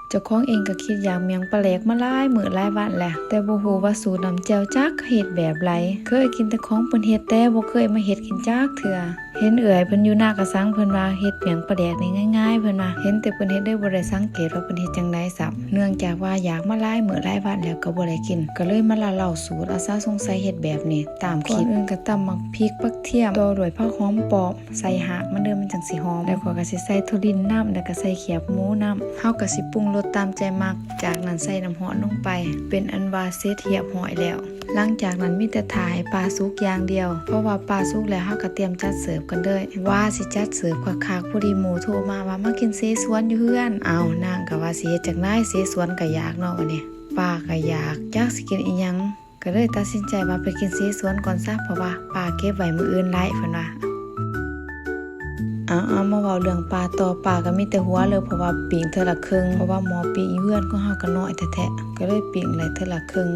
เจ้าของเองก็คิดอยากเมียงปลาแหลกมาหลายมื้อหลายวันแหละแต่บ่ฮู้ว่าสูตรน้ำแจ่วจักเฮ็ดแบบไรเคยกินแต่ของเพิ่นเฮ็ดแต่บ่เคยมาเฮ็ดกินจักเทื่อเห็นเอื่อยเพิ่นอยู่หน้ากระสังเพิ่นว่าเฮ็ดเมียงปลาแหลกนี่ง่ายๆเพิ่นว่าเห็นแต่เพิ่นเฮ็ดได้บ่ได้สังเกตว่าเพิ่นเฮ็ดจังได๋ซับเนื่องจากว่าอยากมาหลายมื้อหลายวันแล้วก็บ่ได้กินก็เลยมาเล่าสูตรอาสาสงสัยเฮ็ดแบบนี้ตามคลิปอื่นก็ตำมักพริกผักเทียมต่อด้วยผักหอมปอกใส่หากมันเด้อมันจังสิหอมแล้วก็สิใส่ถั่วดินน้ำแล้วก็ใส่เขียบหมูน้ำเฮาก็สิปรุงรสตามใจมักจากนั้นใส่น้ำร้อนลงไปเป็นอันว่าเสร็จเรียบร้อยแล้วหลังจากนั้นมีแต่ถ่ายปลาสุกอย่างเดียวเพราะว่าปลาสุกแล้วเฮาก็เตรียมจัดเสิร์ฟกันเลยว่าสิจัดเสิร์ฟคักๆพอดีหมูโทรมาว่ามากินเสสวนอยู่เฮือนเอานางก็ว่าสิเฮ็ดจังได๋เสสวนก็อยากเนาะวันนี้ป้าก็อยากจักสิกินอีหยังก็เลยตัดสินใจว่าไปกินเสสวนก่อนซะเพราะว่าป้าเก็บไว้มื้ออื่นหลายเพิ่นว่าเอามาเว้าเรื่องปลาต่อปลาก็มีแต่หัวเลยเพราะว่าปิ้งเทื่อละครึ่งเพราะว่าหมอปิ้งอยู่เฮือนของเฮาก็น้อยแท้ๆก็เลยปิ้งหลายเทื่อละครึ่ง